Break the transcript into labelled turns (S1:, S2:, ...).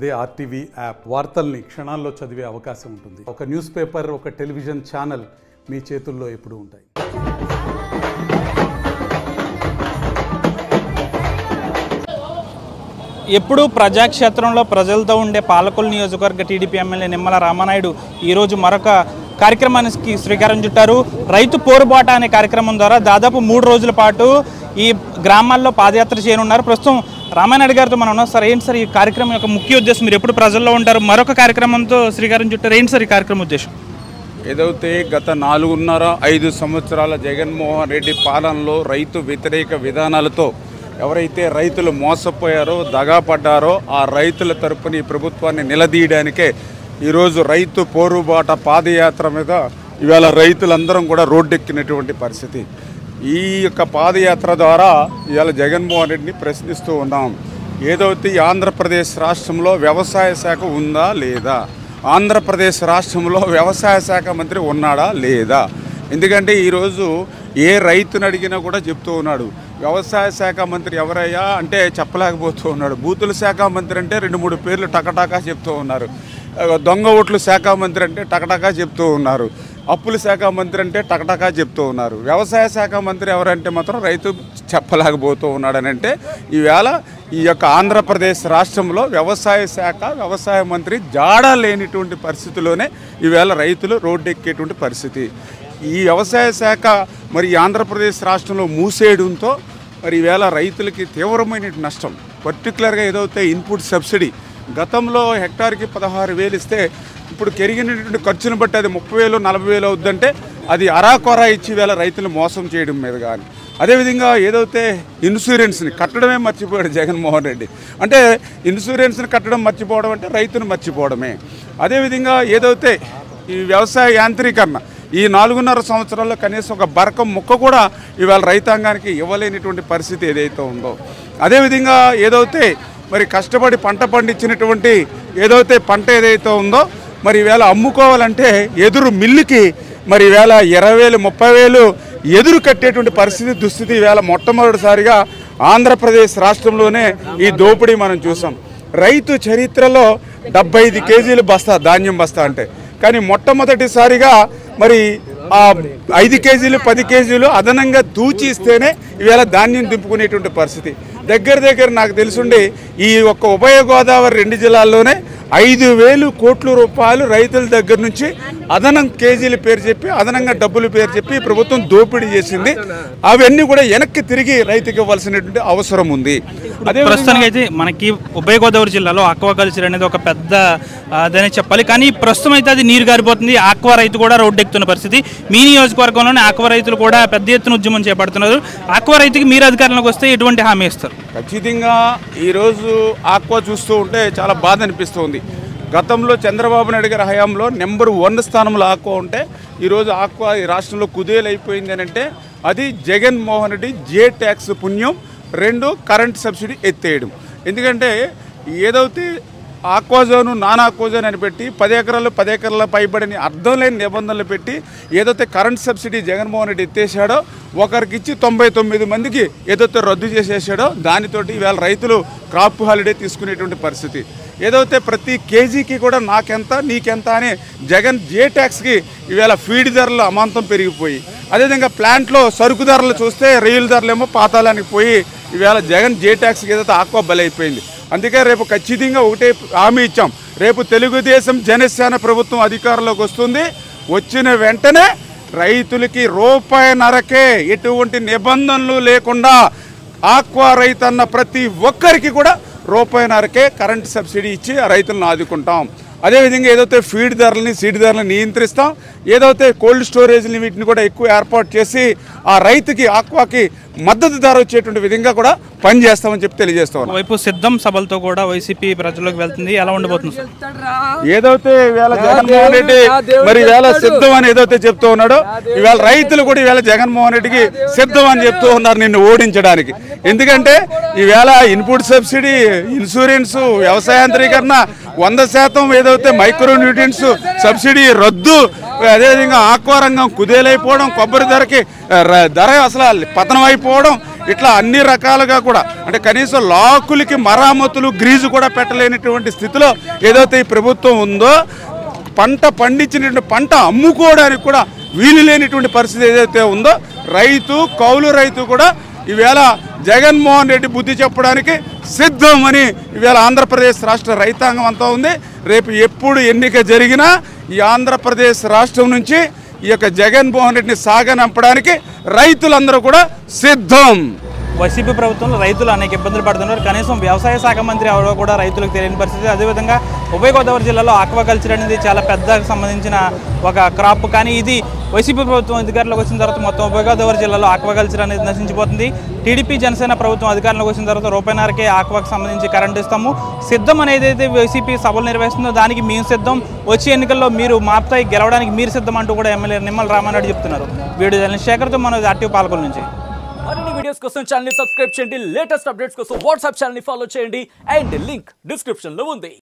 S1: అదే RTV app వార్తల్ని క్షణాల్లో చదివే అవకాశం ఉంటుంది. ఒక న్యూస్ పేపర్, ఒక టెలివిజన్ ఛానల్ మీ చేతుల్లో ఎప్పుడూ ఉంటాయి.
S2: ఎప్పుడు ప్రజాక్షేత్రంలో ప్రజలతో ఉండే పాలకొల్లు నియోజకవర్గ టీడీపీ ఎమ్మెల్యే నిమ్మల రామానాయుడు ఈరోజు మరొక కార్యక్రమానికి శ్రీకారం చుట్టారు. రైతు పోరుబాట అనే కార్యక్రమం ద్వారా దాదాపు 3 రోజుల పాటు ఈ గ్రామాల్లో పాదయాత్ర చేయనున్నారు. ప్రస్తుతం రామానాయుడు గారితో మనం ఉన్నాం. సార్, ఏంటి సార్ ఈ కార్యక్రమం యొక్క ముఖ్య ఉద్దేశం? మీరు ఎప్పుడు ప్రజల్లో ఉంటారు, మరొక కార్యక్రమంతో శ్రీకారం చుట్టారు. ఏంటి సార్ ఈ కార్యక్రమం ఉద్దేశం?
S3: ఏదైతే గత 4.5-5 సంవత్సరాల జగన్మోహన్ రెడ్డి పాలనలో రైతు వ్యతిరేక విధానాలతో ఎవరైతే రైతులు మోసపోయారో, దగాపడ్డారో ఆ రైతుల తరపున ఈ ప్రభుత్వాన్ని నిలదీయడానికే ఈరోజు రైతు పోరుబాట పాదయాత్ర మీద ఇవాళ రైతులందరం కూడా రోడ్డెక్కినటువంటి పరిస్థితి. ఈ యొక్క పాదయాత్ర ద్వారా ఇవాళ జగన్మోహన్ రెడ్డిని ప్రశ్నిస్తూ ఉన్నాం. ఏదైతే ఆంధ్రప్రదేశ్ రాష్ట్రంలో వ్యవసాయ శాఖ ఉందా లేదా, ఆంధ్రప్రదేశ్ రాష్ట్రంలో వ్యవసాయ శాఖ మంత్రి ఉన్నాడా లేదా? ఎందుకంటే ఈరోజు ఏ రైతుని అడిగినా కూడా చెప్తూ ఉన్నాడు, వ్యవసాయ శాఖ మంత్రి ఎవరయ్యా అంటే చెప్పలేకపోతూ ఉన్నాడు. బూతుల శాఖ మంత్రి అంటే 2-3 పేర్లు టకటాకా చెప్తూ ఉన్నారు. దొంగ ఓట్ల శాఖ మంత్రి అంటే టకటకా చెప్తూ ఉన్నారు. అప్పుల శాఖ మంత్రి అంటే టకటకా చెప్తూ ఉన్నారు. వ్యవసాయ శాఖ మంత్రి ఎవరంటే మాత్రం రైతు చెప్పలేకపోతూ ఉన్నాడని అంటే ఈవేళ ఈ యొక్క ఆంధ్రప్రదేశ్ రాష్ట్రంలో వ్యవసాయ శాఖ, వ్యవసాయ మంత్రి జాడ లేనిటువంటి పరిస్థితిలోనే ఈవేళ రైతులు రోడ్డెక్కేటువంటి పరిస్థితి. ఈ వ్యవసాయ శాఖ మరి ఆంధ్రప్రదేశ్ రాష్ట్రంలో మూసేయడంతో మరి ఈవేళ రైతులకి తీవ్రమైన నష్టం. పర్టికులర్గా ఏదైతే ఇన్పుట్ సబ్సిడీ గతంలో హెక్టార్కి 16,000 ఇస్తే ఇప్పుడు పెరిగినటువంటి ఖర్చును బట్టి అది 30,000, 40,000 అవుద్దంటే అది అరాకొరా ఇచ్చి వేళ రైతులు మోసం చేయడం మీద కానీ, అదేవిధంగా ఏదైతే ఇన్సూరెన్స్ని కట్టడమే మర్చిపోయాడు జగన్మోహన్ రెడ్డి. అంటే ఇన్సూరెన్స్ని కట్టడం మర్చిపోవడం అంటే రైతును మర్చిపోవడమే. అదేవిధంగా ఏదైతే ఈ వ్యవసాయ యాంత్రీకరణ ఈ 4.5 సంవత్సరాల్లో కనీసం ఒక బరకం ముక్క కూడా ఇవాళ రైతాంగానికి ఇవ్వలేనిటువంటి పరిస్థితి ఏదైతే ఉందో, అదేవిధంగా ఏదైతే మరి కష్టపడి పంట పండించినటువంటి ఏదైతే పంట ఏదైతే ఉందో మరి ఈవేళ అమ్ముకోవాలంటే ఎదురు మిల్లుకి మరి ఈవేళ 20,000, 30,000 ఎదురు కట్టేటువంటి పరిస్థితి, దుస్థితి ఈవేళ మొట్టమొదటిసారిగా ఆంధ్రప్రదేశ్ రాష్ట్రంలోనే ఈ దోపిడీ మనం చూసాం. రైతు చరిత్రలో 75 కేజీలు బస్తా ధాన్యం బస్తా అంటే, కానీ మొట్టమొదటిసారిగా మరి 5 కేజీలు 10 కేజీలు అదనంగా తూచి ఇస్తేనే ఈవేళ ధాన్యం దింపుకునేటువంటి పరిస్థితి. దగ్గర నాకు తెలుసుండి ఈ ఒక్క ఉభయ గోదావరి 2 జిల్లాల్లోనే 5,000 కోట్ల రూపాయలు రైతుల దగ్గర నుంచి అదనం కేజీల పేరు చెప్పి, అదనంగా డబ్బుల పేరు చెప్పి ప్రభుత్వం దోపిడీ చేసింది. అవన్నీ కూడా వెనక్కి తిరిగి రైతుకి ఇవ్వాల్సినటువంటి అవసరం ఉంది.
S2: అదే ప్రస్తుతానికి అయితే మనకి ఉభయ గోదావరి జిల్లాలో ఆక్వా కల్చర్ అనేది ఒక పెద్ద అదనే చెప్పాలి. కానీ ప్రస్తుతం అయితే అది నీరు గారిపోతుంది. ఆక్వా రైతు కూడా రోడ్డెక్కుతున్న పరిస్థితి. మీ నియోజకవర్గంలోనే ఆక్వా రైతులు కూడా పెద్ద ఎత్తున ఉద్యమం చేపడుతున్నారు. ఆక్వా రైతుకి మీరు అధికారంలోకి వస్తే ఎటువంటి హామీ ఇస్తారు?
S3: ఖచ్చితంగా ఈరోజు ఆక్వా చూస్తూ ఉంటే చాలా బాధ అనిపిస్తుంది. గతంలో చంద్రబాబు నాయుడు గారి హయాంలో నెంబర్ 1 స్థానంలో ఆక్వా ఉంటే ఈరోజు ఆక్వా ఈ రాష్ట్రంలో కుదేలైపోయింది అని అంటే అది జగన్మోహన్ రెడ్డి జే ట్యాక్స్ పుణ్యం, 2 కరెంట్ సబ్సిడీ ఎత్తేయడం. ఎందుకంటే ఏదైతే ఆక్వాజోను, నాన్ ఆక్వాజోన్ అని పెట్టి 10 ఎకరాలు 10 ఎకరాల పైబడిని అర్థం లేని నిబంధనలు పెట్టి ఏదైతే కరెంట్ సబ్సిడీ జగన్మోహన్ రెడ్డి ఎత్తేసాడో, ఒకరికి ఇచ్చి 99 మందికి ఏదైతే రద్దు చేసేసాడో దానితోటి ఈవేళ రైతులు క్రాప్ హాలిడే తీసుకునేటువంటి పరిస్థితి. ఏదైతే ప్రతి కేజీకి కూడా నాకెంత నీకెంత అని జగన్ జే ట్యాక్స్కి ఈవేళ ఫీడ్ ధరలు అమాంతం పెరిగిపోయి, అదేవిధంగా ప్లాంట్లో సరుకు ధరలు చూస్తే రైలు ధరలు ఏమో పాతాళానికి పోయి ఈవేళ జగన్ జే ట్యాక్స్కి ఏదైతే ఆక్వా బలైపోయింది. అందుకే రేపు ఖచ్చితంగా ఒకటే హామీ ఇచ్చాం, రేపు తెలుగుదేశం జనసేన ప్రభుత్వం అధికారంలోకి వస్తుంది. వచ్చిన వెంటనే రైతులకి ₹1.5కే ఎటువంటి నిబంధనలు లేకుండా ఆక్వా రైతన్న ప్రతి ఒక్కరికి కూడా ₹1.5కే కరెంట్ సబ్సిడీ ఇచ్చి ఆ రైతులను ఆదుకుంటాం. అదేవిధంగా ఏదైతే ఫీడ్ ధరలని, సీడ్ ధరలను నియంత్రిస్తాం, ఏదైతే కోల్డ్ స్టోరేజ్ని వీటిని కూడా ఎక్కువ ఏర్పాటు చేసి ఆ రైతుకి ఆక్వాకి మద్దతు ధర వచ్చేటువంటి విధంగా కూడా పనిచేస్తామని చెప్పి తెలియజేస్తాం.
S2: వైపు సిద్ధం సభలతో కూడా వైసీపీ ప్రజల్లోకి వెళ్తుంది. ఎలా ఉండబోతుంది?
S3: ఏదైతే ఈవేళ జగన్మోహన్ రెడ్డి మరి ఈవేళ సిద్ధం అని ఏదైతే చెప్తూ ఉన్నాడో ఈవేళ రైతులు కూడా ఈవేళ జగన్మోహన్ రెడ్డికి సిద్ధం అని చెప్తూ ఉన్నారు నిన్ను ఓడించడానికి. ఎందుకంటే ఈవేళ ఇన్పుట్ సబ్సిడీ, ఇన్సూరెన్స్, వ్యవసాయాంత్రీకరణ 100% ఏదైతే మైక్రో న్యూట్రియన్స్ సబ్సిడీ రద్దు, అదేవిధంగా ఆక్వా రంగం కుదేలైపోవడం, కొబ్బరి ధరకి ధర అసలు పతనం అయిపోవడం, ఇట్లా అన్ని రకాలుగా కూడా అంటే కనీసం లాకులకి మరామతులు గ్రీజు కూడా పెట్టలేనటువంటి స్థితిలో ఏదైతే ఈ ప్రభుత్వం ఉందో పంట పండించినటువంటి పంట అమ్ముకోవడానికి కూడా వీలు లేనిటువంటి పరిస్థితి ఏదైతే ఉందో కౌలు రైతు కూడా ఈవేళ జగన్మోహన్ రెడ్డి బుద్ధి చెప్పడానికి సిద్ధం అని ఈవేళ ఆంధ్రప్రదేశ్ రాష్ట్ర రైతాంగం అంతా ఉంది. రేపు ఎప్పుడు ఎన్నిక జరిగినా ఈ ఆంధ్రప్రదేశ్ రాష్ట్రం నుంచి ఈ యొక్క జగన్మోహన్ రెడ్డిని సాగనంపడానికి రైతులందరూ కూడా సిద్ధం.
S2: వైసీపీ ప్రభుత్వంలో రైతులు అనేక ఇబ్బందులు పడుతున్నారు. కనీసం వ్యవసాయ శాఖ మంత్రి ఎవరో కూడా రైతులకు తెలియని పరిస్థితి. అదేవిధంగా ఉభయ గోదావరి జిల్లాలో ఆక్వాకల్చర్ అనేది చాలా పెద్దకు సంబంధించిన ఒక క్రాప్. కానీ ఇది వైసీపీ ప్రభుత్వం అధికారంలోకి వచ్చిన తర్వాత మొత్తం ఉభయ గోదావరి జిల్లాలో ఆక్వాకల్చర్ అనేది నశించిపోతుంది. టీడీపీ జనసేన ప్రభుత్వం అధికారంలోకి వచ్చిన తర్వాత రూపాయిన్నరకే ఆక్వాకు సంబంధించి కరెంట్ ఇస్తాము, సిద్ధం అనేది అయితే వైసీపీ సభలు నిర్వహిస్తుందో దానికి మేము సిద్ధం, వచ్చే ఎన్నికల్లో మీరు మాప్తాయి గెలవడానికి మీరు సిద్ధం అంటూ కూడా ఎమ్మెల్యే నిమ్మల రామానాయుడు చెప్తున్నారు. వీడియో జర్నలిస్ట్ శేఖర్తో మనోజ్ ఆర్టీవీ పాలకొల్లు నుంచి.
S4: మరిన్ని వీడియోస్ కోసం ఛానల్ ని సబ్స్క్రైబ్ చేయండి, లేటెస్ట్ అప్డేట్స్ కోసం వాట్సాప్ ఛానల్ ని ఫాలో చేయండి అండ్ లింక్ డిస్క్రిప్షన్ లో ఉంది.